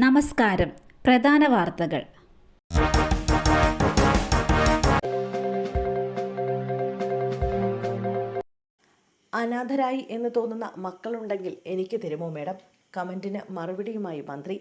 നമസ്കാരം. പ്രധാന വാർത്തകൾ. അനാഥരായി എന്ന് തോന്നുന്ന മക്കളുണ്ടെങ്കിൽ എനിക്ക് തരുമോ മേഡം? കമന്റിന് മറുപടിയുമായി മന്ത്രി.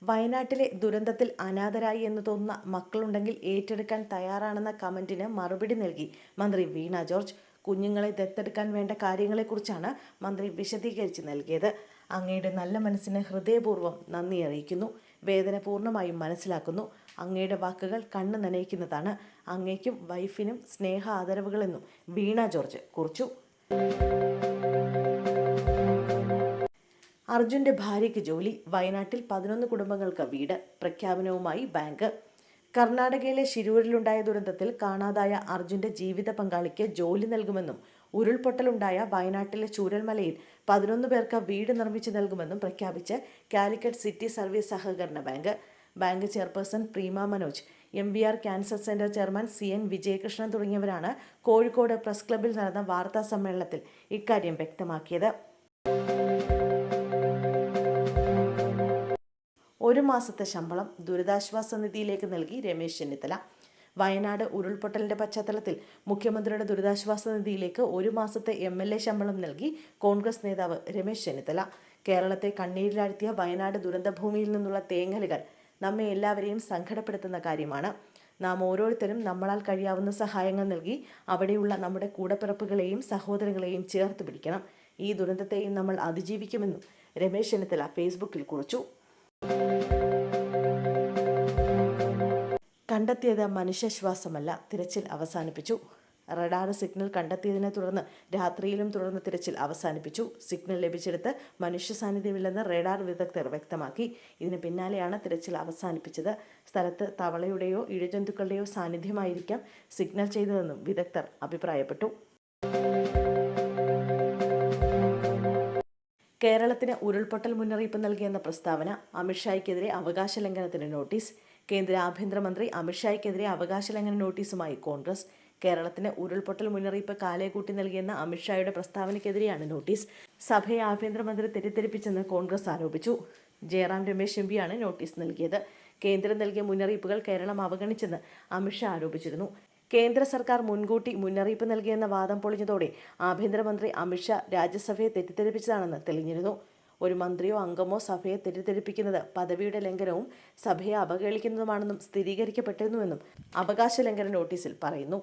വയനാട്ടിലെ ദുരന്തത്തിൽ അനാഥരായി എന്ന് തോന്നുന്ന മക്കളുണ്ടെങ്കിൽ ഏറ്റെടുക്കാൻ തയ്യാറാണെന്ന കമന്റിന് മറുപടി നൽകി മന്ത്രി വീണ ജോർജ്. കുഞ്ഞുങ്ങളെ ദത്തെടുക്കാൻ വേണ്ട കാര്യങ്ങളെക്കുറിച്ചാണ് മന്ത്രി വിശദീകരിച്ച് നൽകിയത്. അങ്ങയുടെ നല്ല മനസ്സിന് ഹൃദയപൂർവ്വം നന്ദി അറിയിക്കുന്നു. വേദന പൂർണ്ണമായും മനസ്സിലാക്കുന്നു. അങ്ങയുടെ വാക്കുകൾ കണ്ണ് നനയിക്കുന്നതാണ്. അങ്ങയ്ക്കും വൈഫിനും സ്നേഹ ആദരവുകളെന്നും വീണ ജോർജ് കുറിച്ചു. അർജുന്റെ ഭാര്യയ്ക്ക് ജോലി. വയനാട്ടിൽ 11 കുടുംബങ്ങൾക്ക് വീട്. പ്രഖ്യാപനവുമായി ബാങ്ക്. കർണാടകയിലെ ശിരൂരിലുണ്ടായ ദുരന്തത്തിൽ കാണാതായ അർജുന്റെ ജീവിത പങ്കാളിക്ക് ജോലി നൽകുമെന്നും ഉരുൾപൊട്ടലുണ്ടായ വയനാട്ടിലെ ചൂരൽമലയിൽ 11 പേർക്ക് വീട് നിർമ്മിച്ചു നൽകുമെന്നും പ്രഖ്യാപിച്ച് കാലിക്കറ്റ് സിറ്റി സർവീസ് സഹകരണ bank. Bank chairperson prima Manoj, MBR cancer centre chairman CN Vijayakrishnan തുടങ്ങിയവരാണ് കോഴിക്കോട് പ്രസ് ക്ലബ്ബിൽ നടന്ന വാർത്താ സമ്മേളനത്തിൽ ഇക്കാര്യം വ്യക്തമാക്കിയത്. 1 മാസത്തെ ശമ്പളം ദുരിതാശ്വാസ നിധിയിലേക്ക് നൽകി രമേശ് ചെന്നിത്തല. വയനാട് ഉരുൾപൊട്ടലിന്റെ പശ്ചാത്തലത്തിൽ മുഖ്യമന്ത്രിയുടെ ദുരിതാശ്വാസ നിധിയിലേക്ക് 1 മാസത്തെ MLA ശമ്പളം നൽകി കോൺഗ്രസ് നേതാവ് രമേശ് ചെന്നിത്തല. കേരളത്തെ കണ്ണീരിലാഴ്ത്തിയ വയനാട് ദുരന്തഭൂമിയിൽ നിന്നുള്ള തേങ്ങലുകൾ നമ്മെ എല്ലാവരെയും സങ്കടപ്പെടുത്തുന്ന കാര്യമാണ്. നാം ഓരോരുത്തരും നമ്മളാൽ കഴിയാവുന്ന സഹായങ്ങൾ നൽകി അവിടെയുള്ള നമ്മുടെ കൂടപ്പിറപ്പുകളെയും സഹോദരങ്ങളെയും ചേർത്ത് പിടിക്കണം. ഈ ദുരന്തത്തെയും നമ്മൾ അതിജീവിക്കുമെന്നും രമേശ് ചെന്നിത്തല ഫേസ്ബുക്കിൽ കുറിച്ചു. കണ്ടെത്തിയത് മനുഷ്യശ്വാസമല്ല, തിരച്ചിൽ അവസാനിപ്പിച്ചു. റഡാർ സിഗ്നൽ കണ്ടെത്തിയതിനെ തുടർന്ന് രാത്രിയിലും തുടർന്ന് തിരച്ചിൽ അവസാനിപ്പിച്ചു. സിഗ്നൽ ലഭിച്ചെടുത്ത് മനുഷ്യ സാന്നിധ്യമില്ലെന്ന് റഡാർ വിദഗ്ധർ വ്യക്തമാക്കി. ഇതിന് പിന്നാലെയാണ് തിരച്ചിൽ അവസാനിപ്പിച്ചത്. സ്ഥലത്ത് തവളയുടെയോ ഇഴജന്തുക്കളുടെയോ സാന്നിധ്യമായിരിക്കാം സിഗ്നൽ ചെയ്തതെന്നും വിദഗ്ധർ അഭിപ്രായപ്പെട്ടു. കേരളത്തിന് ഉരുൾപൊട്ടൽ മുന്നറിയിപ്പ് നൽകിയെന്ന പ്രസ്താവന. അമിത്ഷായ്ക്കെതിരെ അവകാശ ലംഘനത്തിന് നോട്ടീസ്. കേന്ദ്ര ആഭ്യന്തരമന്ത്രി അമിത്ഷായ്ക്കെതിരെ അവകാശ ലംഘന നോട്ടീസുമായി കോൺഗ്രസ്. കേരളത്തിന് ഉരുൾപൊട്ടൽ മുന്നറിയിപ്പ് കാലേക്കൂട്ടി നൽകിയെന്ന അമിത്ഷായുടെ പ്രസ്താവനയ്ക്കെതിരെയാണ് നോട്ടീസ്. സഭയെ ആഭ്യന്തരമന്ത്രി തെറ്റിദ്ധരിപ്പിച്ചെന്ന് കോൺഗ്രസ് ആരോപിച്ചു. ജയറാം രമേശ് MPയാണ് നോട്ടീസ് നൽകിയത്. കേന്ദ്രം നൽകിയ മുന്നറിയിപ്പുകൾ കേരളം അവഗണിച്ചെന്ന് അമിത്ഷാ ആരോപിച്ചിരുന്നു. കേന്ദ്ര സർക്കാർ മുൻകൂട്ടി മുന്നറിയിപ്പ് നൽകിയെന്ന വാദം പൊളിഞ്ഞതോടെ ആഭ്യന്തരമന്ത്രി അമിത്ഷാ രാജ്യസഭയെ തെറ്റിദ്ധരിപ്പിച്ചതാണെന്ന് തെളിഞ്ഞിരുന്നു. ഒരു മന്ത്രിയോ അംഗമോ സഭയെ തെറ്റിദ്ധരിപ്പിക്കുന്നത് പദവിയുടെ ലംഘനവും സഭയെ അവഹേളിക്കുന്നതുമാണെന്നും സ്ഥിരീകരിക്കപ്പെട്ടിരുന്നുവെന്നും അവകാശ ലംഘന നോട്ടീസിൽ പറയുന്നു.